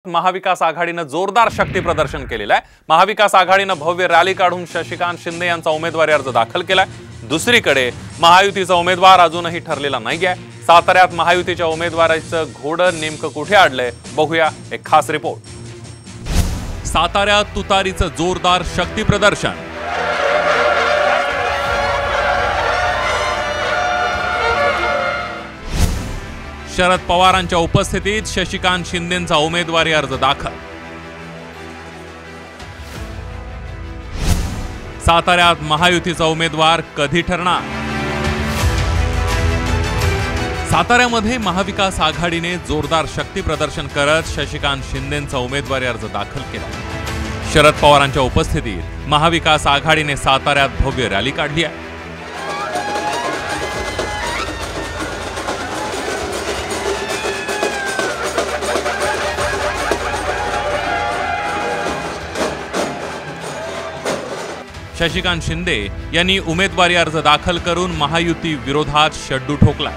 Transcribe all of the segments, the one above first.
महाविकास आघाडीने जोरदार शक्ती प्रदर्शन केलेलं आहे। महाविकास आघाडीने भव्य रॅली काढून शशिकांत शिंदे यांचा उमेदवारी अर्ज दाखल केलाय। दुसरीकडे महायुतीचा उमेदवार अजूनही ठरलेला नाहीये। साताऱ्यात महायुतीच्या उमेदवाराचं घोडं नेमकं कुठे अडलंय बघूया एक खास रिपोर्ट। साताऱ्यात तुतारीचं जोरदार शक्ती प्रदर्शन। शरद पवारांच्या उपस्थितीत शशिकांत शिंदेंचा उमेदवारी अर्ज दाखल। साताऱ्यात महायुतीचा उमेदवार कधी ठरणार? साताऱ्यामध्ये महाविकास आघाडीने जोरदार शक्ती प्रदर्शन करत शशिकांत शिंदेंचा उमेदवारी अर्ज दाखल केला। शरद पवारांच्या उपस्थितीत महाविकास आघाडीने साताऱ्यात भव्य रॅली काढली आहे। शशिकांत शिंदे यांनी उमेदवारी अर्ज दाखल करून महायुती विरोधात शड्डू ठोकलाय।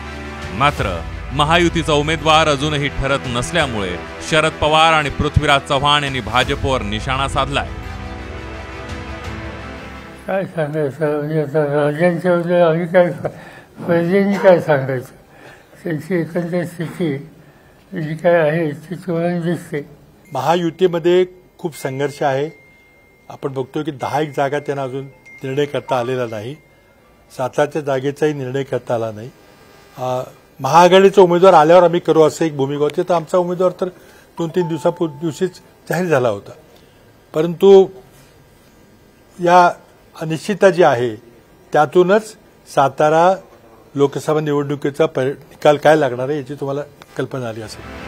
मात्र महायुतीचा उमेदवार अजूनही ठरत नसल्यामुळे शरद पवार आणि पृथ्वीराज चव्हाण यांनी भाजपवर निशाणा साधलाय। काय सांगायचं राजांच्या आम्ही काय फैजेंनी काय सांगायचं, त्यांची एकंदर स्थिती जी काय आहे ती तुम्हाला दिसते। महायुतीमध्ये खूप संघर्ष आहे। आपण बघतोय की 10 जागा त्यांना अजून निर्णय करता आलेला नाही। सातारच्या जागेचाही निर्णय करता आला नाही। महाआघाडीचा उमेदवार आल्यावर आम्ही करू असं एक भूमिका होती। तर आमचा उमेदवार तर 2-3 दिवसापूर्वीच जाहीर झाला होता। परंतु या अनिश्चितता जी आहे त्यातूनच सातारा लोकसभा निवडणुकीचा निकाल काय लागणार आहे याची तुम्हाला कल्पना आली असेल।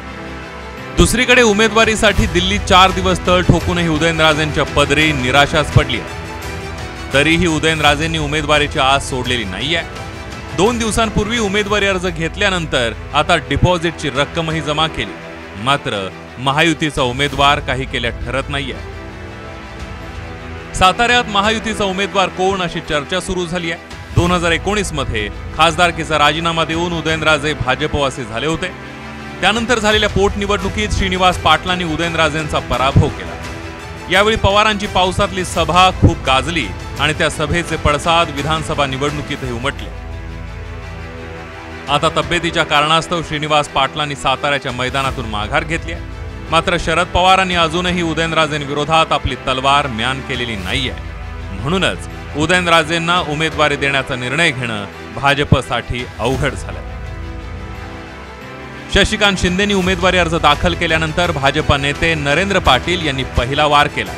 दुसरीकडे उमेदवारीसाठी दिल्लीत 4 दिवस तळ ठोकूनही उदयनराजेंच्या पदरी निराशाच पडली आहे। तरीही उदयनराजेंनी उमेदवारीची आस सोडलेली नाहीये। 2 दिवसांपूर्वी उमेदवारी अर्ज घेतल्यानंतर आता डिपॉझिटची रक्कमही जमा केली। मात्र महायुतीचा उमेदवार काही केल्या ठरत नाहीये। साताऱ्यात महायुतीचा उमेदवार कोण अशी चर्चा सुरू झाली आहे। 2019 मध्ये खासदारकीचा राजीनामा देऊन उदयनराजे भाजपवासी झाले होते। त्यानंतर झालेल्या पोटनिवडणुकीत श्रीनिवास पाटलांनी उदयनराजेंचा पराभव केला। यावेळी पवारांची पावसातली सभा खूप गाजली आणि त्या सभेचे पडसाद विधानसभा निवडणुकीतही उमटले। आता तब्येतीच्या कारणास्तव श्रीनिवास पाटलांनी साताऱ्याच्या मैदानातून माघार घेतली आहे। मात्र शरद पवारांनी अजूनही उदयनराजेंविरोधात आपली तलवार म्यान केलेली नाहीये। म्हणूनच उदयनराजेंना उमेदवारी देण्याचा निर्णय घेणं भाजपसाठी अवघड झालंय। शशिकांत शिंदेंनी उमेदवारी अर्ज दाखल केल्यानंतर भाजपा नेते नरेंद्र पाटील यांनी पहिला वार केला।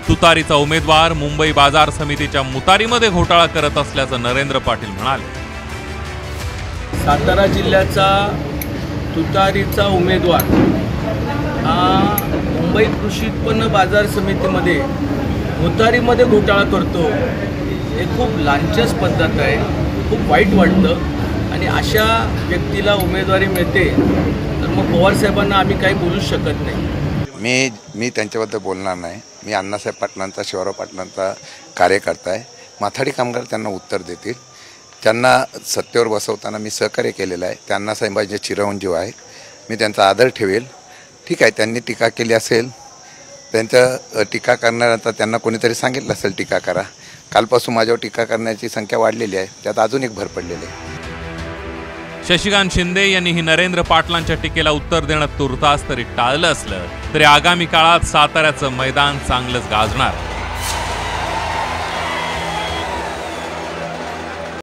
तुतारीचा उमेदवार मुंबई बाजार समितीच्या मुतारीमध्ये घोटाळा करत असल्याचं नरेंद्र पाटील म्हणाले। सातारा जिल्ह्याचा तुतारीचा उमेदवार हा मुंबई कृषी उत्पन्न बाजार समितीमध्ये मुतारीमध्ये घोटाळा करतो हे खूप लांछन पद्धत आहे। खूप वाईट वाटतं आणि अशा व्यक्तीला उमेदवारी मिळते तर मग पवार साहेबांना आम्ही काही बोलू शकत नाही। मी त्यांच्याबद्दल बोलणार नाही। मी अण्णासाहेब पाटलांचा शिवराव पाटलांचा कार्यकर्ता आहे। माथाडी कामगार त्यांना उत्तर देतील। त्यांना सत्तेवर बसवताना मी सहकार्य केलेलं आहे। त्या अण्णासाहेबांचे चिरंजीव आहे। मी त्यांचा आदर ठेवेल। ठीक आहे, त्यांनी टीका केली असेल, त्यांच्या टीका करणाऱ्यांचा त्यांना कोणीतरी सांगितलं असेल टीका करा। कालपासून माझ्यावर टीका करण्याची संख्या वाढलेली आहे, त्यात अजून एक भर पडलेली आहे। शशिकांत शिंदे यांनीही नरेंद्र पाटलांच्या टीकेला उत्तर देणं तुर्तास तरी टाळलं असलं तरी आगामी काळात साताऱ्याचं मैदान चांगलंच गाजणार।